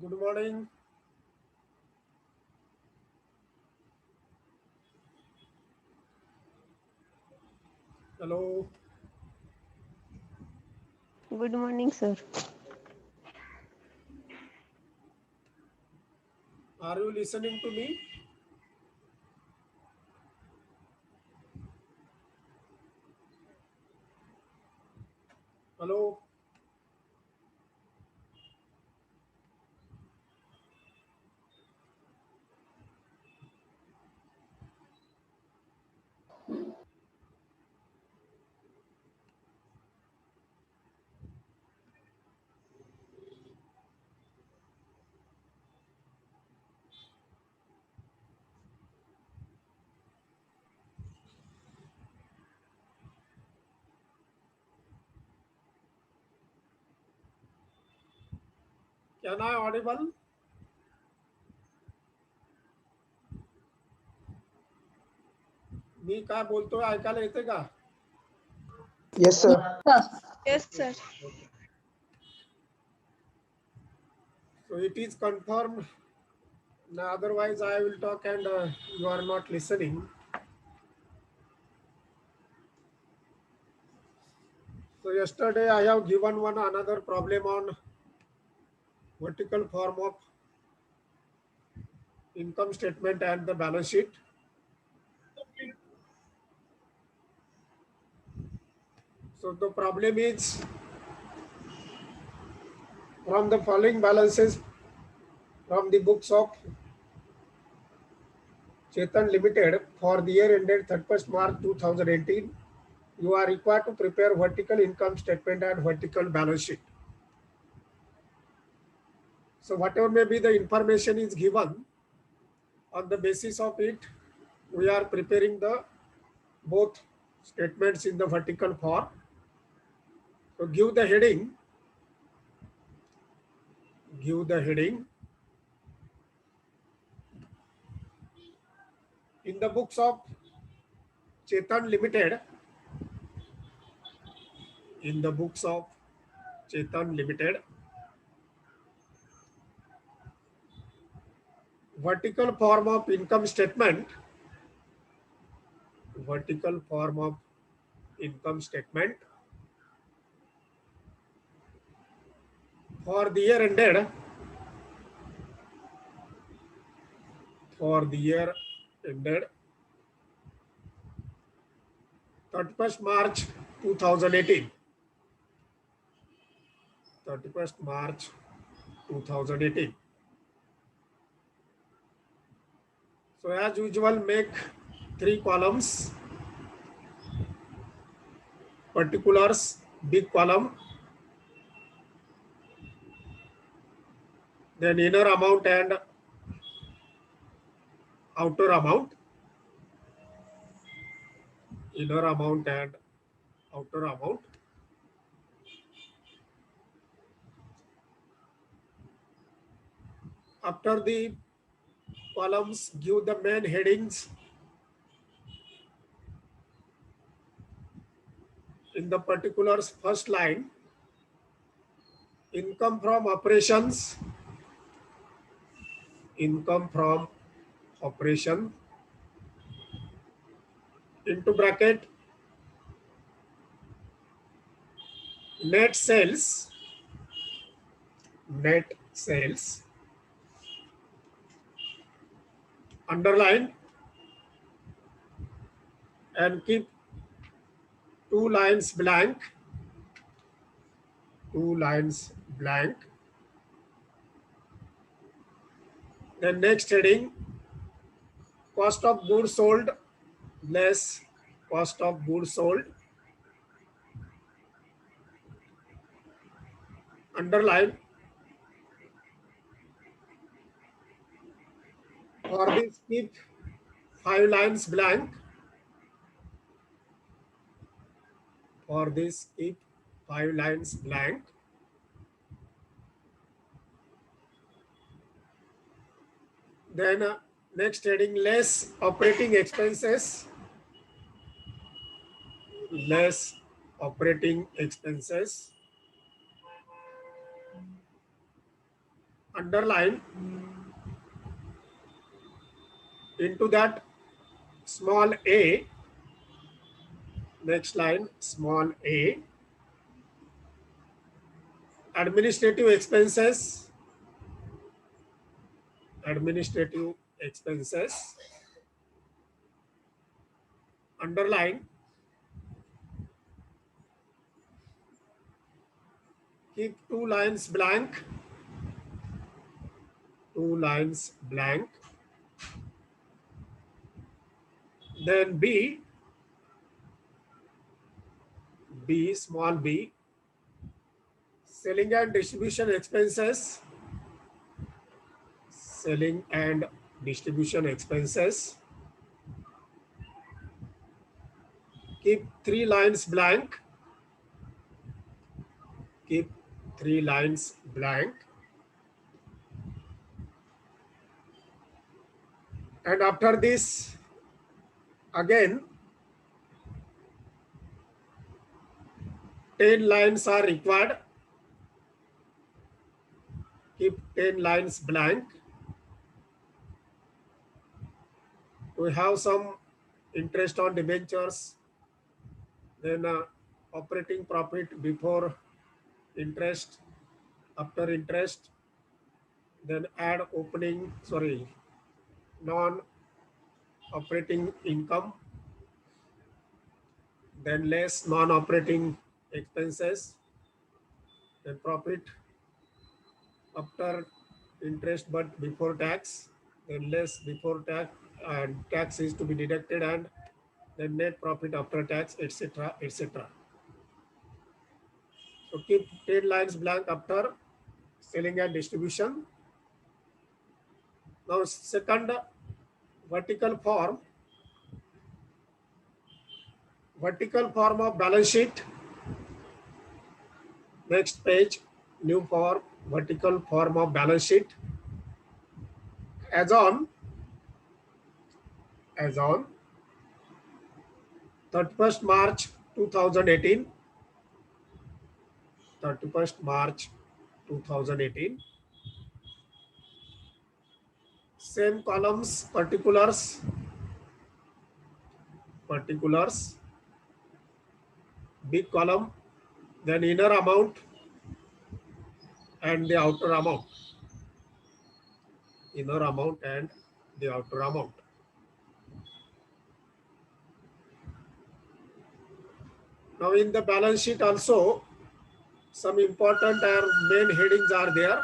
Good morning. Hello. Good morning, sir. Are you listening to me? Hello. Can I audible? मी काय बोलतोय ऐकायला येते का? Yes, sir. Yes, sir. Okay. So it is confirmed. Now, otherwise, I will talk and you are not listening. So yesterday I have given one another problem on vertical form of income statement and the balance sheet. So the problem is from the following balances from the books of Chetan Limited for the year ended 31st March 2018, you are required to prepare vertical income statement and vertical balance sheet. So whatever may be the information is given, on the basis of it, we are preparing the both statements in the vertical form. So give the heading. In the books of Chetan Limited, in the books of Chetan Limited, vertical form of income statement, vertical form of income statement for the year ended, for the year ended 31st March 2018. 31st March 2018. So as usual, make three columns: particulars, big column, then inner amount and outer amount, inner amount and outer amount. After the columns, give the main headings. In the particulars, first line, income from operations, income from operation, into bracket, net sales, net sales, underline and keep two lines blank, two lines blank. Then next heading, cost of goods sold less cost of goods sold, underline. For this, keep five lines blank. For this, keep five lines blank. Then next heading, less operating expenses, less operating expenses, underline into that small a, next line small a, administrative expenses, administrative expenses, underline, keep two lines blank, two lines blank, then B, small b, selling and distribution expenses, selling and distribution expenses, keep three lines blank, keep three lines blank, and after this again 10 lines are required, keep 10 lines blank. We have some interest on debentures, then operating profit before interest, after interest, then add non operating income, then less non operating expenses, then profit after interest but before tax, then less before tax, and tax is to be deducted, and then net profit after tax, etc., etc. So keep 10 lines blank after selling and distribution. Now second vertical form of balance sheet. Next page, new form, vertical form of balance sheet. As on 31st March 2018, 31st March 2018. Same columns, particulars, big column, then inner amount and the outer amount, inner amount and the outer amount. Now in the balance sheet also some important main headings are there.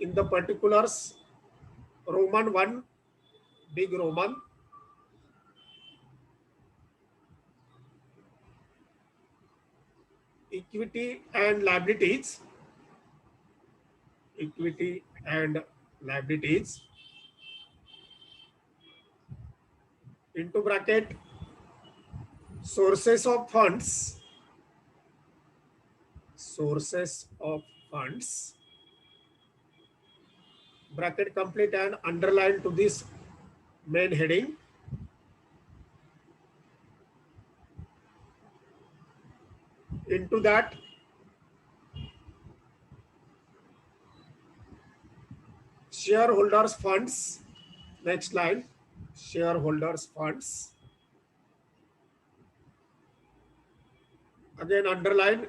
In the particulars, Roman 1, big Roman, equity and liabilities, equity and liabilities, into bracket sources of funds, bracket complete and underline to this main heading. Into that shareholders funds, next line, shareholders funds, again underline,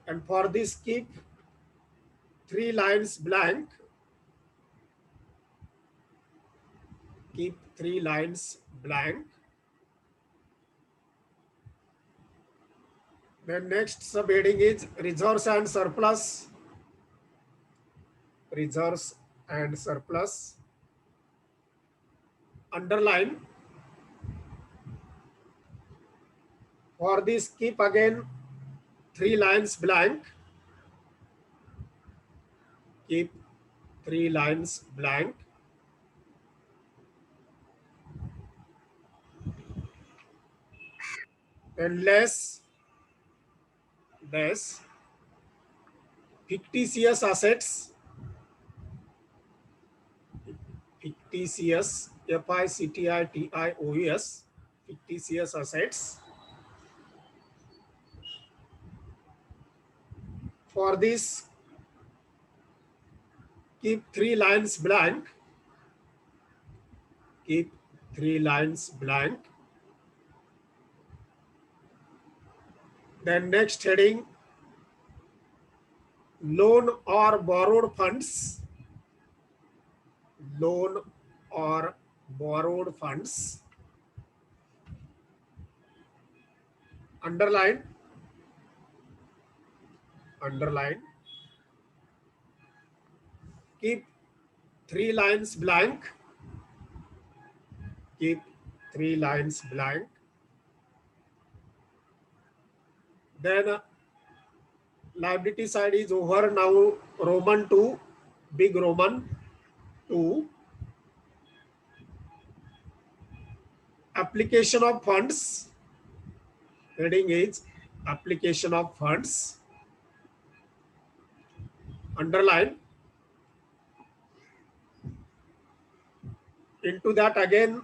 and for this keep three lines blank, keep three lines blank. Then next subheading is reserves and surplus, reserves and surplus, underline. For this keep again three lines blank, keep three lines blank. Then less fictitious assets, fictitious, FICTITIOUS, fictitious assets, For this, keep 3 lines blank. Keep 3 lines blank. Then next heading, loan or borrowed funds. Loan or borrowed funds. Underline. Underline. Keep 3 lines blank. Keep 3 lines blank. Then liability side is over. Now Roman 2, big Roman 2. Application of funds. Heading is application of funds. Underline. Into that again,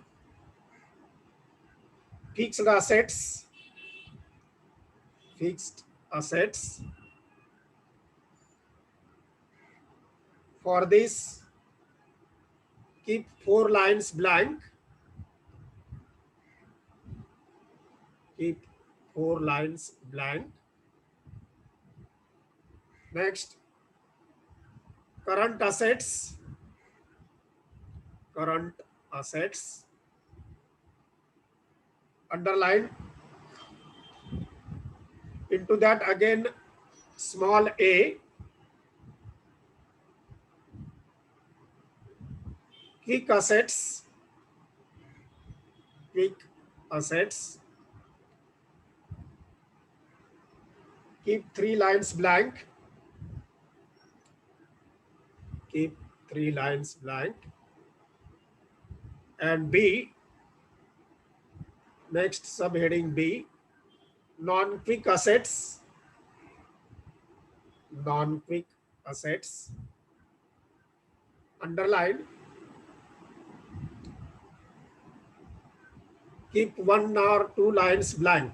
fixed assets. Fixed assets. For this, keep 4 lines blank. Keep 4 lines blank. Next, current assets. Current assets. Underline. Into that again, small a. Quick assets. Quick assets. Keep 3 lines blank. Keep 3 lines blank. And B, next subheading B, non-quick assets. Non-quick assets. Underline. Keep 1 or 2 lines blank.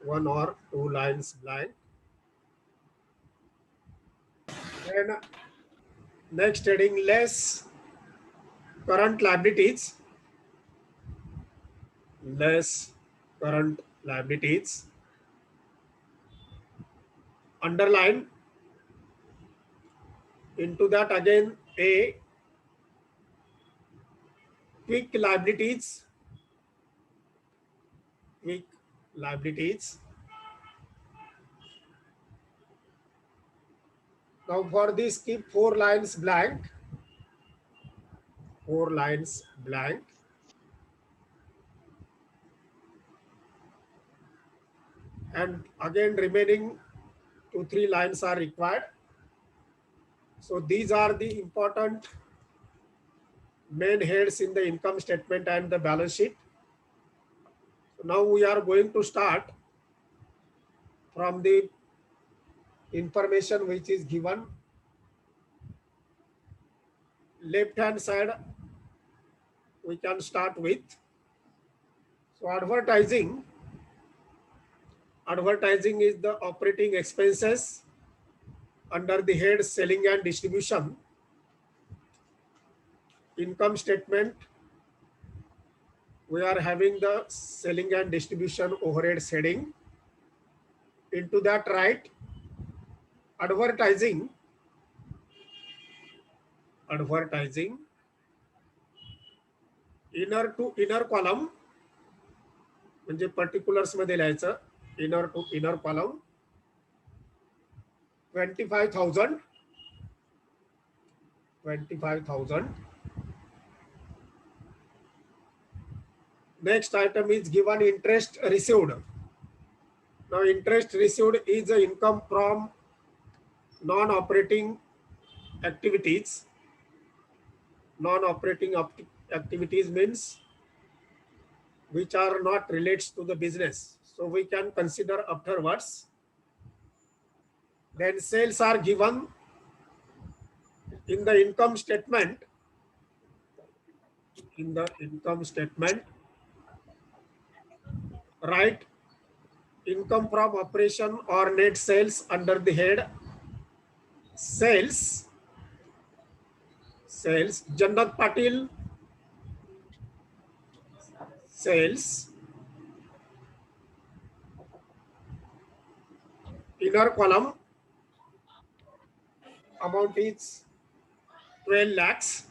1 or 2 lines blank. Then next heading, less current liabilities. Less current liabilities. Underline. Into that again, A, quick liabilities. Quick liabilities. Now for this, keep 4 lines blank. 4 lines blank. And again, remaining 2-3 lines are required. So these are the important main heads in the income statement and the balance sheet. So now we are going to start from the information which is given. Left hand side, we can start with. So advertising. Advertising is the operating expenses under the head selling and distribution. Income statement, we are having the selling and distribution overhead heading. Into that write advertising. Advertising. Inner to inner column, म्हणजे particulars मध्ये लिहायचं. Inner to inner column, 25,000. 25,000. Next item is given interest received. Now interest received is the income from non-operating activities. Non-operating activities means which are not related to the business. So we can consider afterwards. Then sales are given in the income statement. In the income statement, write income from operation or net sales under the head sales. Sales. Jannat Patil, sales. Inner column, amount is 12 lakhs.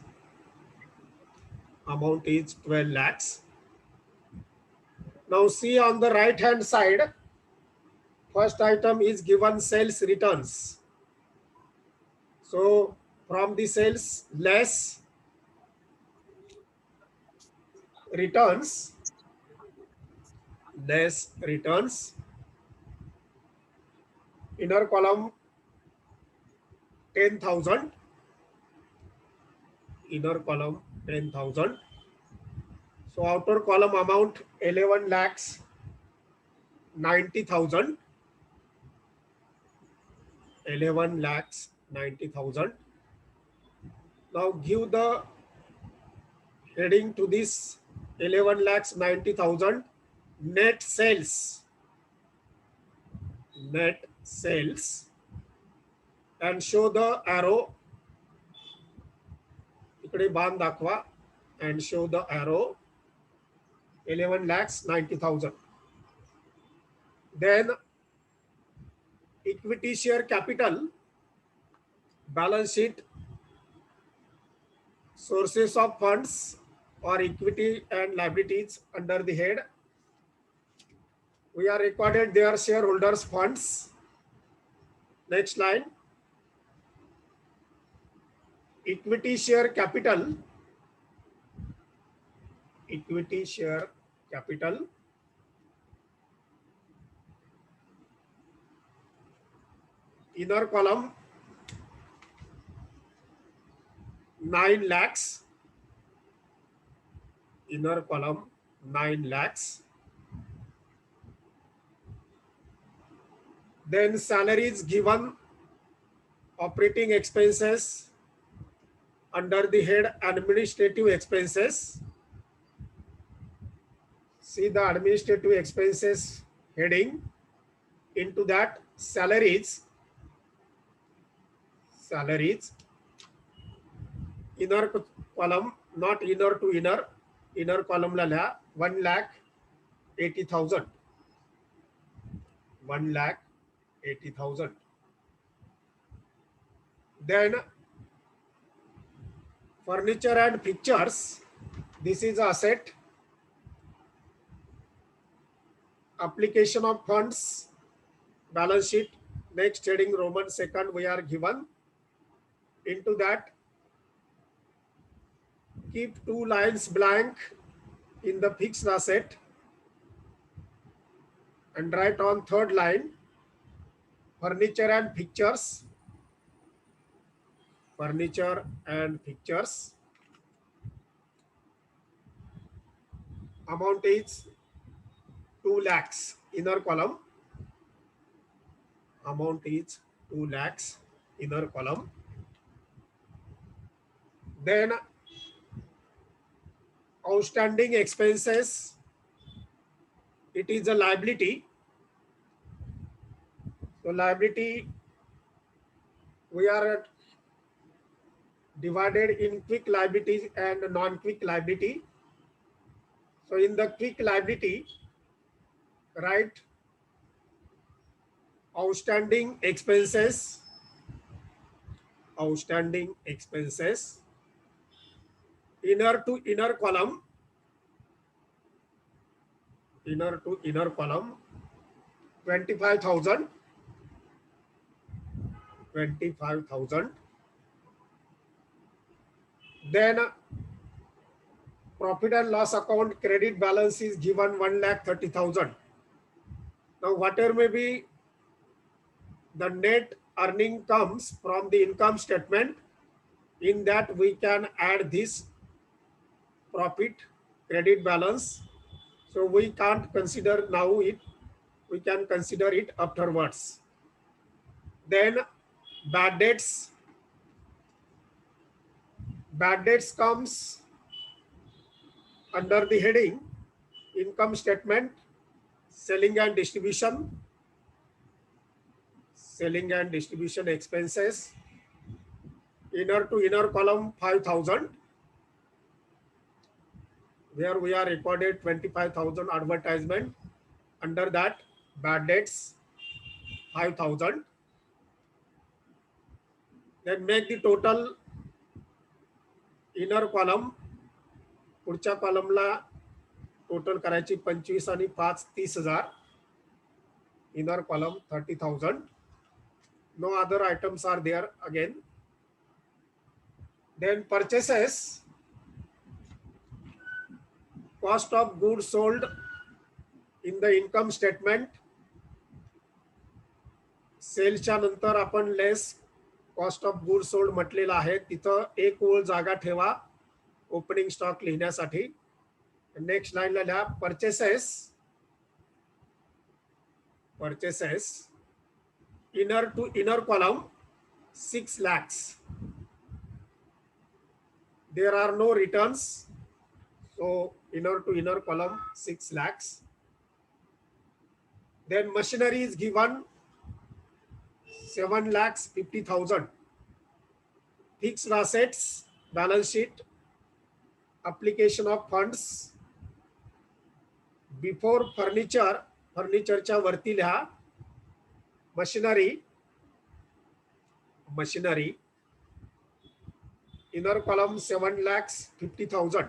Amount is 12 lakhs. Now see on the right hand side, first item is given sales returns. So from the sales less returns, inner column 10,000, inner column 10,000. So outer column amount 11 lakhs 90,000, 11 lakhs 90,000. Now give the heading to this 11 lakhs 90,000 net sales, and show the arrow. इकडे बाण दाखवा and show the arrow 11 lakhs 90,000. Then equity share capital, balance sheet, sources of funds or equity and liabilities under the head. We are recorded their shareholders funds. Next line. Equity share capital. Equity share capital. Inner column 9 lakhs. Inner column 9 lakhs. Then salaries given, operating expenses under the head administrative expenses. See the administrative expenses heading. Into that salaries. Inner column, not inner to inner. Inner column la 1,80,000. 1,80,000. Then furniture and pictures. This is asset. Application of funds, balance sheet. Next heading Roman second we are given. Into that keep 2 lines blank in the fixed asset and write on third line furniture and pictures. Furniture and pictures. Amount is 2 lakhs. Inner column. Amount is 2 lakhs. Inner column. Then outstanding expenses. It is a liability. So liability we are divided in quick liability and non-quick liability. So in the quick liability, write outstanding expenses. Outstanding expenses. Inner to inner column. Inner to inner column. 25,000. 25,000. Then profit and loss account credit balance is given 1,30,000. Now whatever may be the net earning comes from the income statement, in that we can add this profit credit balance. So we can't consider now it, we can consider it afterwards. Then bad debts. Bad debts comes under the heading income statement selling and distribution expenses, inner to inner column 5,000, where we are recorded 25,000 advertisement. Under that, bad debts 5,000. Then make the total inner column, पुढच्या कॉलमला total करायची 25 आणि 5 30,000. Inner column 30,000. No other items are there again. Then purchases, cost of goods sold in the income statement. सेलच्या नंतर आपण less cost of goods sold म्हटलेलं आहे, तिथं एक ओळ जागा ठेवा ओपनिंग स्टॉक लिहिण्यासाठी. नेक्स्ट लाईनला लिहा purchases inner to inner column 6 lakhs. There are no returns, so inner to inner column 6 lakhs. Then machinery is given 7,50,000. Fixed assets, balance sheet, application of funds. Before furniture, फर्निचरच्या वरती लिहा machinery, inner column 7,50,000.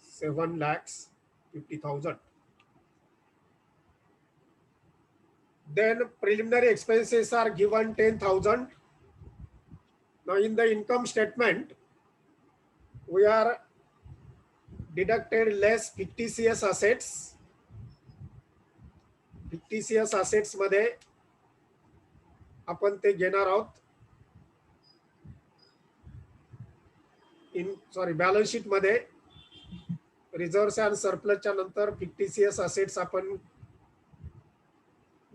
7,50,000. Then preliminary expenses are given 10,000. Now in the income statement, we are deducted less fictitious assets. fictitious assets मध्ये आपण ते घेणार आहोत. Balance sheet मध्ये reserves and सरप्लसच्या नंतर fictitious assets आपण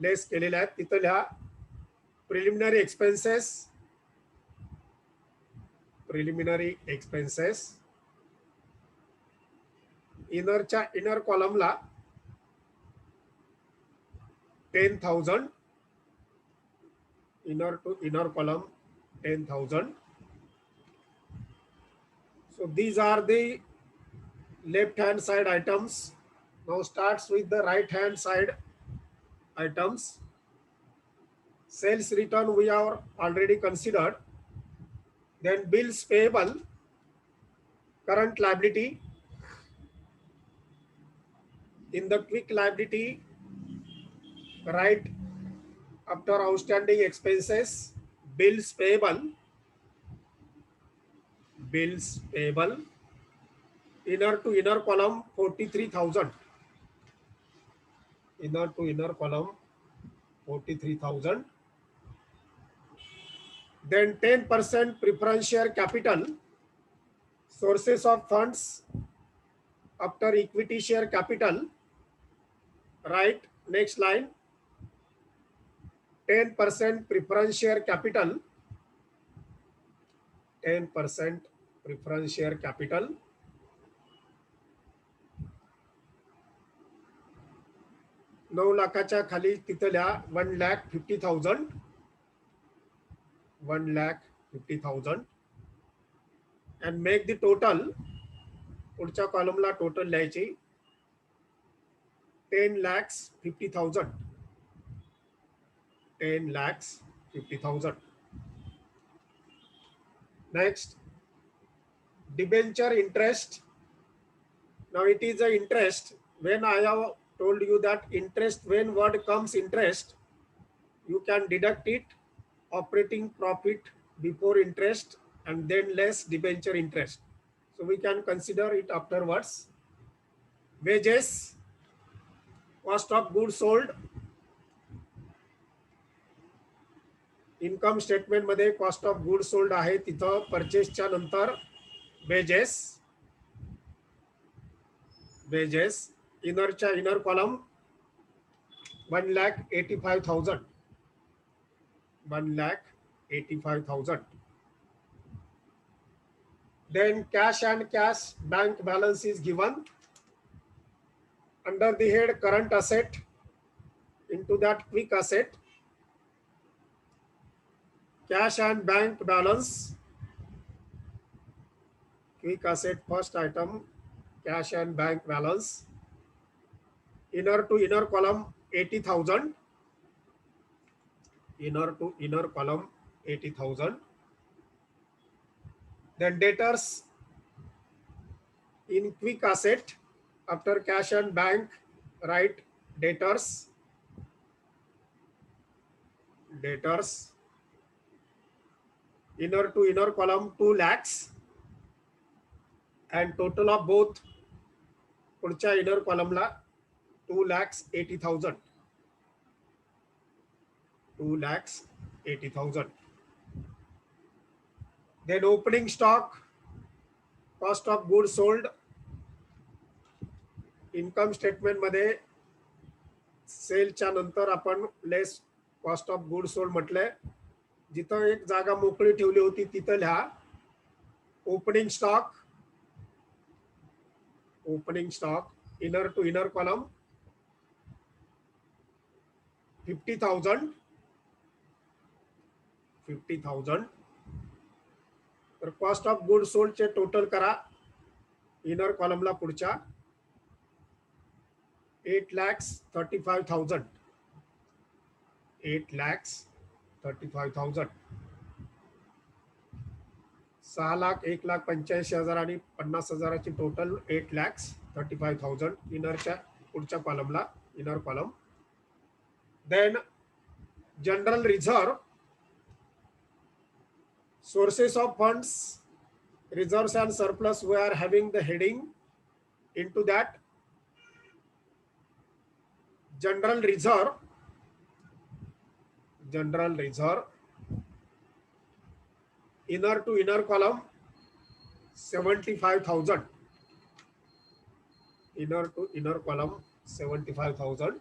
लेस केलेले आहेत. तिथं लिहा प्रिलिमिनरी एक्सपेन्सेस. इनरच्या इनर कॉलमला 10,000. inner to inner column 10,000. So these are the left hand side items. Now starts with the right hand side items. Sales return we are already considered. Then bills payable, current liability. In the quick liability, right after outstanding expenses, bills payable. Inner to inner column 43,000. Inner to inner column 43,000. Then 10% preference share capital. Sources of funds after equity share capital. Right, next line. 10% preference share capital. 10% preference share capital. नऊ लाखाच्या खाली तिथं लिहा 1,50,000. 1,50,000. and make the total. पुढच्या कॉलमला total लिहायची 10,50,000. 10,50,000. Next, debenture interest. Now it is a interest. When I have told you that interest, when word comes interest, you can deduct it operating profit before interest and then less debenture interest. So we can consider it afterwards. Wages, cost of goods sold. Income statement मध्ये cost of goods sold आहे, तिथं परचेसच्या नंतर wages. इनरच्या inner column 1,85,000. 1,85,000. Then cash and cash bank balance is given. under the head current asset, into that quick asset, cash and bank balance, quick asset first item, cash and bank balance, inner to inner column 80,000, inner to inner column 80,000. Then debtors in quick asset, after cash and bank, write debtors, debtors, inner to inner column 2 lakhs, and total of both पुढच्या inner column ला 2,80,000, 2,80,000. Then opening stock, cost of goods sold, income statement मध्ये सेलच्या नंतर आपण less cost of good sold म्हटलंय. जिथं एक जागा मोकळी ठेवली होती तिथं लिहा opening stock, opening stock inner two inner column 50,000, 50,000. तर कॉस्ट ऑफ गुड सोल्ड चे टोटल करा इनर कॉलमला पुढच्या 8,35,000, 8,35,000. 6,01,85,000 आणि 50,000ची टोटल 8,35,000 इनरच्या पुढच्या कॉलमला inner column. Then general reserve, sources of funds, reserves and surplus, we are having the heading into that. General reserve, general reserve, inner to inner column 75,000, inner to inner column 75,000.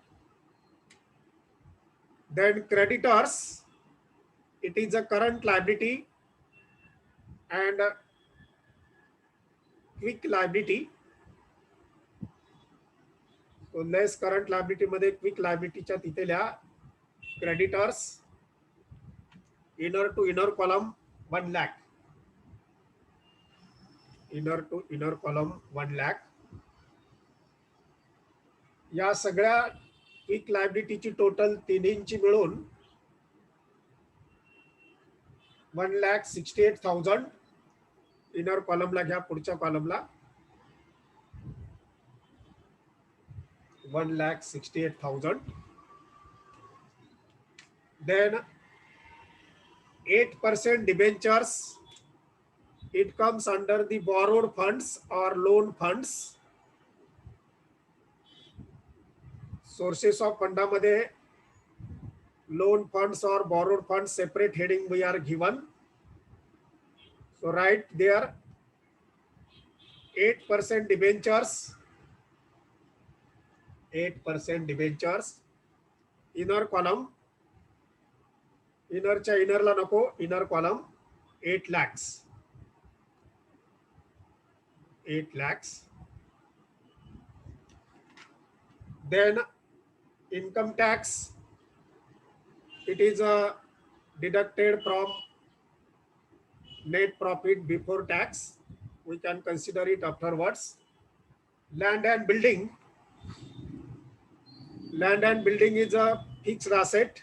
Then creditors, it is a current liability and quick liability. So less current liability मध्ये quick liability च्या तिथे लिहा creditors, inner to inner column 1 lakh, inner to inner column 1 lakh. या सगळ्या quick liability ची total तिन्हींची मिळून 1,68,000 inner कॉलमला घ्या पुढच्या कॉलमला 1,68,000. Then 8% debentures, it comes under the borrowed funds or loan funds. Sources of fund मध्ये loan funds or borrowed funds separate heading we are given. So write there 8% debentures, 8% debentures, inner column, inner च्या inner ला नको, inner column 8 lakhs, 8 lakhs. Then income tax, it is deducted from net profit before tax. We can consider it afterwards. Land and building, land and building is a fixed asset.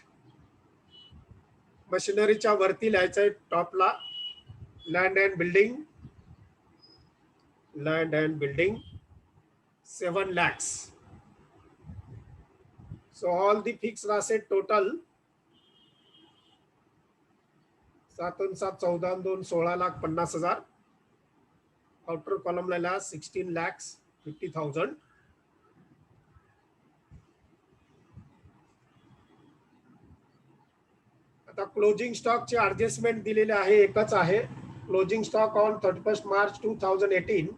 मशिनरीच्या वरती लिहायचंय टॉपला land and building, land and building 7 lakhs. So all the fixed asset total 7 7 14 2 16,50,000. Outer column ला 16,50,000. आता closing stock चे adjustment दिलेले आहे, एकच आहे. Closing stock on 31 March 2018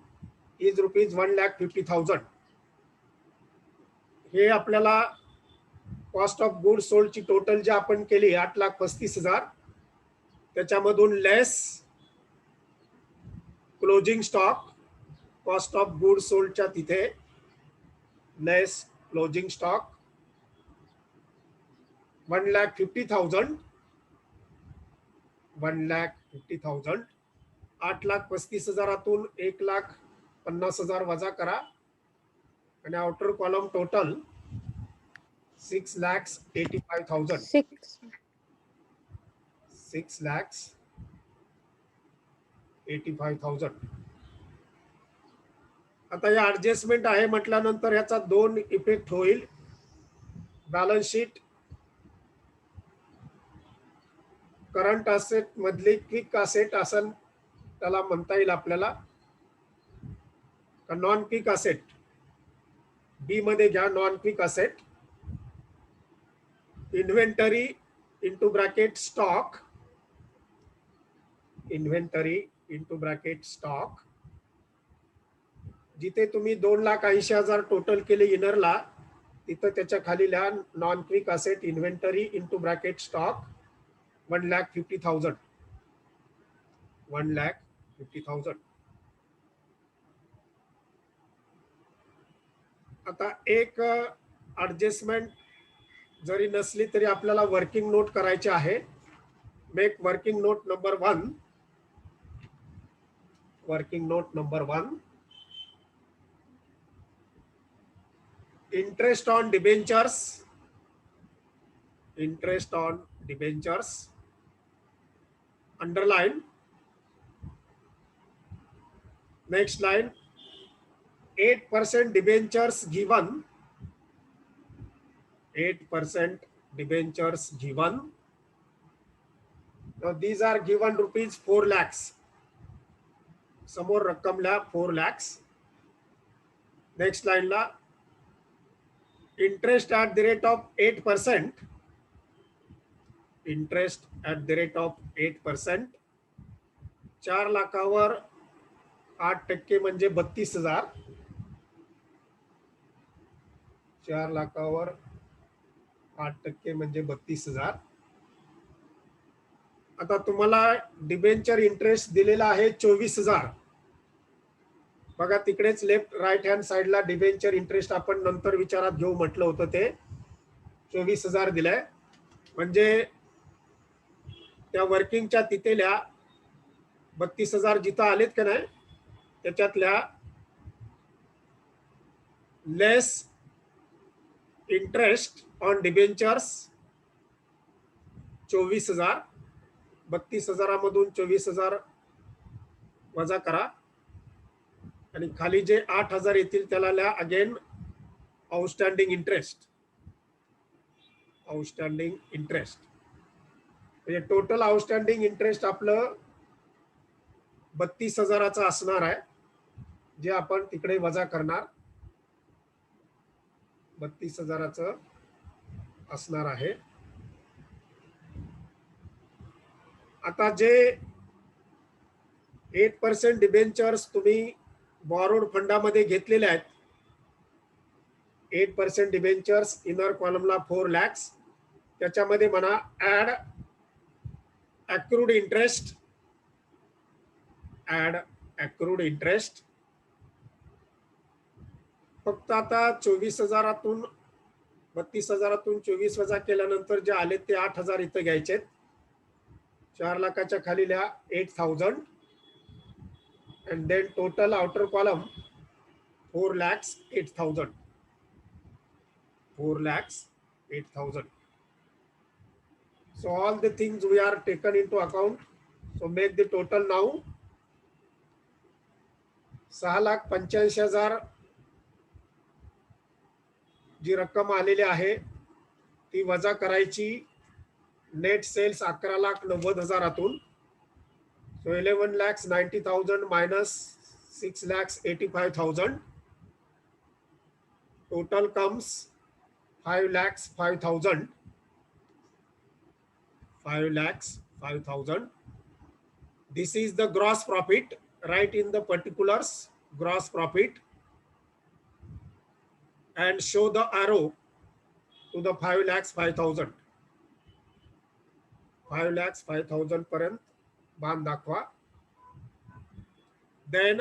is ₹1,50,000. हे आपल्याला cost of good sold ची टोटल जी आपण केली 8,35,000 त्याच्यामधून less closing stock cost of good सोल्डच्या तिथे less closing stock 1,50,000, 1,50,000. 8,35,000 1,50,000 वजा करा आणि आउटर कॉलम टोटल 6,85,000. 6,85,000. आता या ऍडजस्टमेंट आहे म्हटल्यानंतर याचा दोन इफेक्ट होईल. बॅलन्स शीट करंट असेट मधली क्विक असेट असं त्याला म्हणता येईल आपल्याला, नॉन क्विक असेट बी मध्ये घ्या. Non quick asset inventory into bracket stock, inventory into bracket stock. जिथे तुम्ही 2,80,000 टोटल केले इनरला, तिथं त्याच्या खाली लिहा non quick asset inventory into bracket stock 1,50,000, 1,50,000. आता एक ऍडजस्टमेंट जरी नसली तरी आपल्याला वर्किंग नोट करायची आहे. Make working note number 1. Working note number 1. Interest on debentures, interest on debentures, underline. Next line, 8% debentures given, 8% debentures given. Now these are given rupees 4 lakhs. समोर रक्कम ला 4 lakhs. Next line La interest at the rate of 8%, interest at the rate of 8%. 4 लाखावर 8% म्हणजे 32,000. 4 लाखावर 8% म्हणजे 32,000. आता तुम्हाला debenture interest दिलेला आहे 24,000. बघा तिकडेच लेफ्ट राईट हँड साइडला डिबेंचर इंटरेस्ट आपण नंतर विचारात घेऊ म्हटलं होतं, ते 24,000 दिलंय. म्हणजे त्या वर्किंगच्या तिथेल्या 32,000 जिथं आलेत का नाही त्याच्यातल्या लेस इंटरेस्ट ऑन डिबेंचर्स 24,000. 32,000 मधून 24,000 वजा करा आणि खाली जे 8,000 येतील त्याला लिहा again outstanding interest, outstanding interest. म्हणजे टोटल आउटस्टँडिंग इंटरेस्ट आपलं 32,000चं असणार आहे, जे आपण तिकडे वजा करणार. 32,000चं असणार आहे. आता जे 8% डिबेंचर्स तुम्ही बॉरोड फंडामध्ये घेतलेले आहेत, 8% डिबेंचर्स इनर कॉलमला 4 lakhs, त्याच्यामध्ये म्हणा add accrued interest, add accrued interest. फक्त आता 24,000तून 32,000तून 24 वजा केल्यानंतर जे आले ते 8,000 इथं घ्यायचे. 4 लाखाच्या खाली लिहा 8,000 and then total outer column 4,08,000, 4,08,000. So all the things we are taken into account. So make the total now 6,85,000 जी रक्कम आलेली आहे ती वजा करायची net sales 11,90,000तून. So 11,90,000 minus 6,85,000. Total comes 5,05,000. 5,05,000. This is the gross profit. Write in the particulars gross profit and show the arrow to the 5,05,000. 5,05,000 पर्यंत बाण दाखवा. Then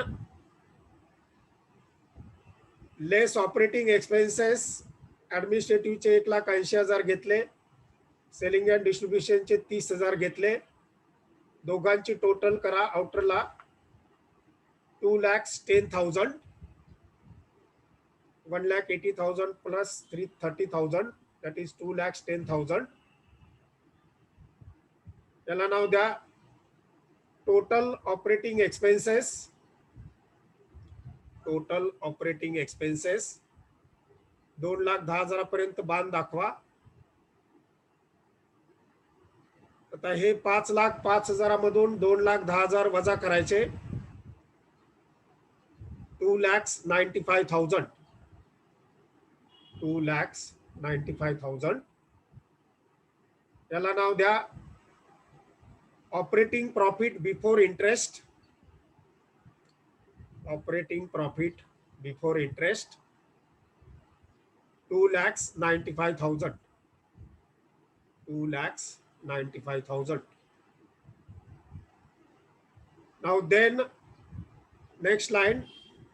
less operating expenses, ॲडमिनिस्ट्रेटिव्हचे 1,80,000 घेतले, सेलिंग अँड डिस्ट्रीब्युशनचे 30,000 घेतले. दोघांची टोटल करा आउटरला 2,10,000, 1,80,000 प्लस 30,000 दॅट इज 2,10,000. याला नाव द्या total operating expenses. Total operating expenses 2,10,000 पर्यंत बांध दाखवा. आता हे 5,05,000 मधून 2,10,000 वजा करायचे. 2,95,000. 2,95,000. याला नाव द्या operating profit before interest. Operating profit before interest 2,95,000. 2,95,000. Now then next line,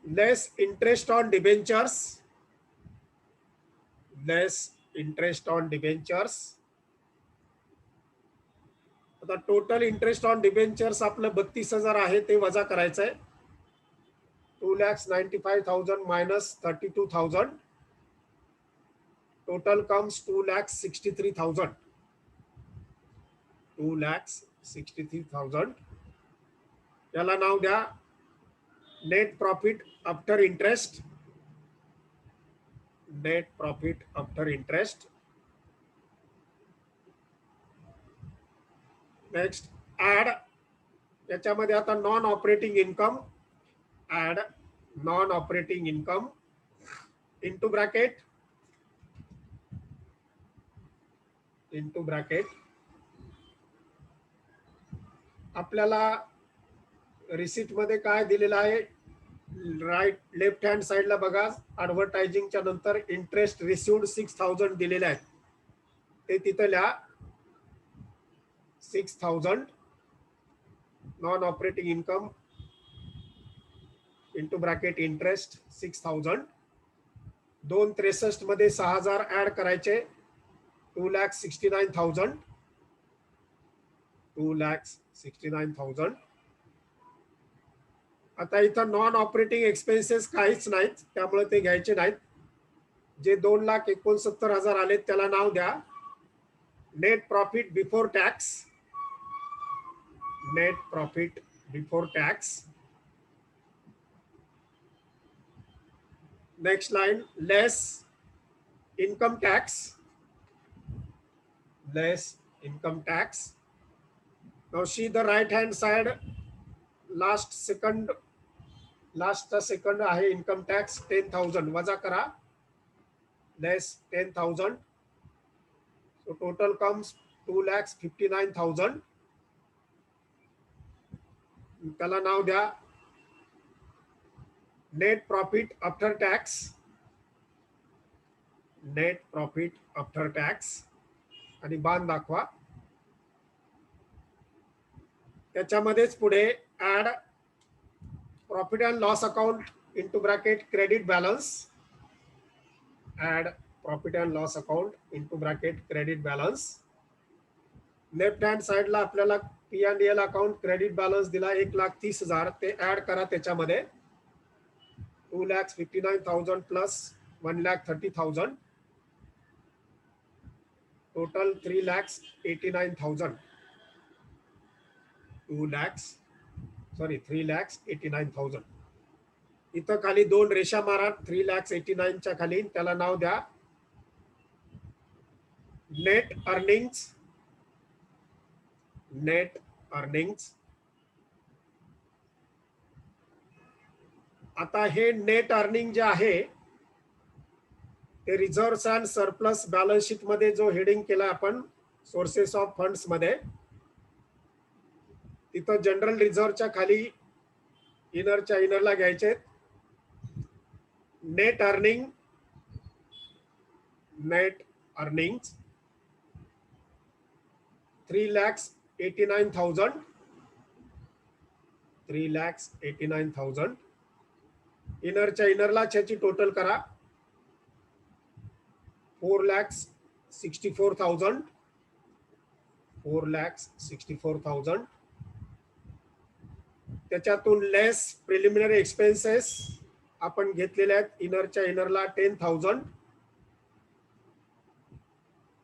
less interest on debentures. Less interest on debentures. आता टोटल इंटरेस्ट ऑन डिबेंचर्स आपलं 32,000 आहे ते वजा करायचं आहे. 2,95,000 minus 32,000. Total comes 2,63,000. 2,63,000. याला नाव द्या net profit after interest. Net profit after interest. Next add. याच्यामध्ये आता non operating income. Add non operating income into bracket. Into bracket. आपल्याला रिसिट मध्ये काय दिलेलं आहे, राईट लेफ्ट हँड साइडला बघा. ऍडव्हर्टायझिंगच्या नंतर इंटरेस्ट रिसिव्ड 6,000 दिलेले आहेत, ते तिथं लिहा. 6,000 non operating income into bracket interest 6,000. 2,63 मध्ये 6,000 ऍड करायचे. 2,69,000. 2,69,000. आता इथं नॉन ऑपरेटिंग एक्सपेन्सेस काहीच नाहीत, त्यामुळे ते घ्यायचे नाहीत. जे 2,69,000 आले त्याला नाव द्या net profit before tax. Net profit before tax. Next line, less income tax. Less income tax. Now see the right hand side, last second आहे इन्कम टॅक्स 10,000 वजा करा. लेस 10,000. So total comes 2,59,000. त्याला नाव द्या net profit after tax. Net profit after tax आणि बांध दाखवा. त्याच्यामध्येच पुढे add profit and loss account into bracket credit balance. Add profit and loss account into bracket credit balance. Left hand साइडला आपल्याला P&L अकाउंट क्रेडिट बॅलन्स दिला 1,30,000, ते add करा त्याच्यामध्ये. 2,59,000 प्लस 1,30,000. टोटल 3,89,000. 3,89,000. इथं खाली 2 रेषा मारा 3,89,000च्या खाली. त्याला नाव द्या नेट अर्निंग्स. Net earnings. आता हे नेट अर्निंग जे आहे ते reserves and surplus balance sheet मध्ये जो हेडिंग केला आपण सोर्सेस ऑफ फंड्स मध्ये, तिथं जनरल रिझर्वच्या खाली इनरला घ्यायचे नेट अर्निंग. Net earnings 3,89,000. 3,89,000. इनरच्या इनरला ह्याची टोटल करा 4,64,000 4,64,000 त्याच्यातून लेस प्रिलिमिनरी एक्सपेन्सेस आपण घेतलेले आहेत इनरच्या इनरला 10,000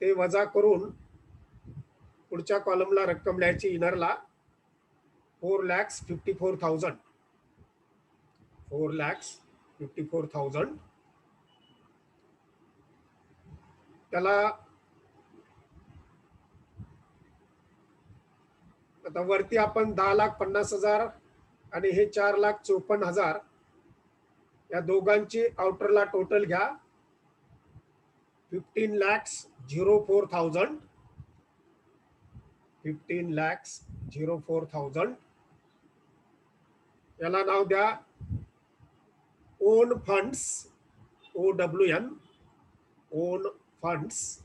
ते वजा करून पुढच्या कॉलमला रक्कम लिहायची इनरला 4,54,000 4,54,000 त्याला आता वरती आपण 10,50,000 आणि हे 4,54,000 या दोघांची आउटरला टोटल घ्या 15,04,000 15,04,000 याला नाव द्या own funds OWN own funds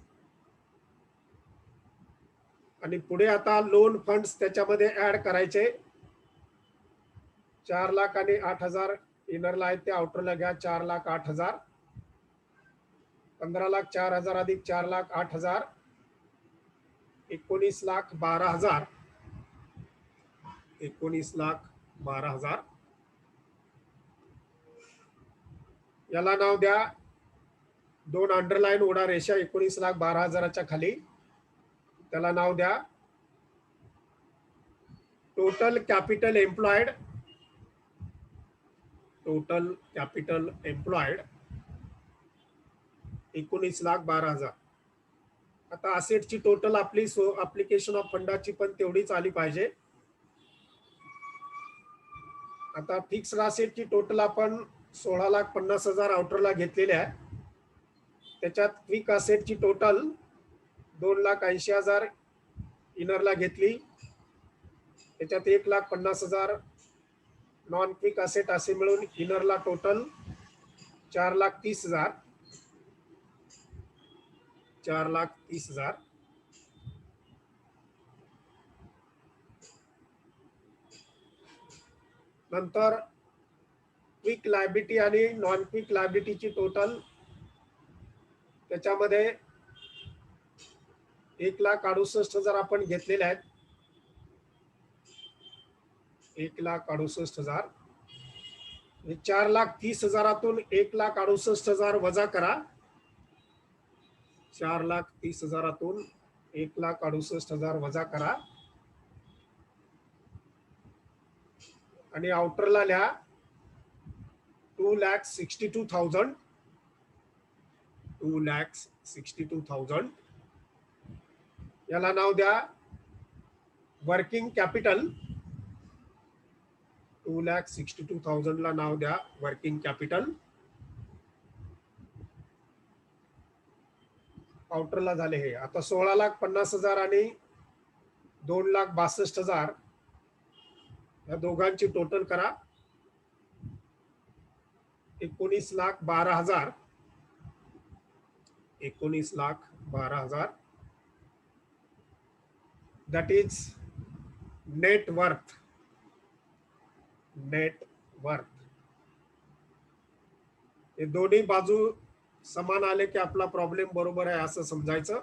आणि पुढे आता लोन फंड्स त्याच्यामध्ये ऍड करायचे 4,08,000 आणि 8,000 इनरला आहेत ते आउटरला घ्या 4,08,000 15,04,000 अधिक 4,08,000 19,12,000 19,12,000 याला नाव द्या 2 अंडरलाईन ओढा रेषा 19,12,000च्या खाली त्याला नाव द्या टोटल कॅपिटल एम्प्लॉयड 19,12,000 आता असेटची टोटल आपली ऍप्लिकेशन ऑफ फंडाची पण तेवढीच आली पाहिजे आता फिक्स्ड असेटची टोटल आपण 16,50,000 आउटरला घेतलेले आहे त्याच्यात क्विक असेटची टोटल 2,80,000 इनरला घेतली त्याच्यात 1,50,000 नॉन क्विक असेट असे मिळून इनरला टोटल 4,30,000 4,30,000 नंतर क्विक लायबिलिटी आणि नॉन क्विक लायबिलिटीची टोटल त्याच्यामध्ये 1,68,000 आपण घेतलेले आहेत 1,68,000 4,30,000 1,68,000 वजा करा 4,30,000 1,68,000 वजा करा आणि आउटरला लिहा 2,62,000 2,62,000 याला नाव द्या वर्किंग कॅपिटल 2,62,000 ला नाव द्या वर्किंग कॅपिटल आउटरला झाले हे आता 16,50,000 आणि 2,62,000 या दोघांची टोटल करा 19,12,000 19,12,000 that is net worth हे दोन्ही बाजू समान आले की आपला प्रॉब्लेम बरोबर आहे असं समजायचं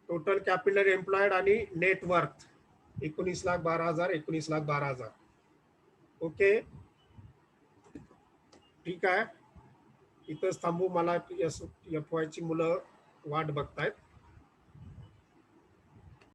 टोटल कॅपिटल एम्प्लॉयड आणि नेट वर्थ 19,12,000 19,12,000 ओके ठीक आहे इथंच थांबू मला FY ची मुलं वाट बघतायत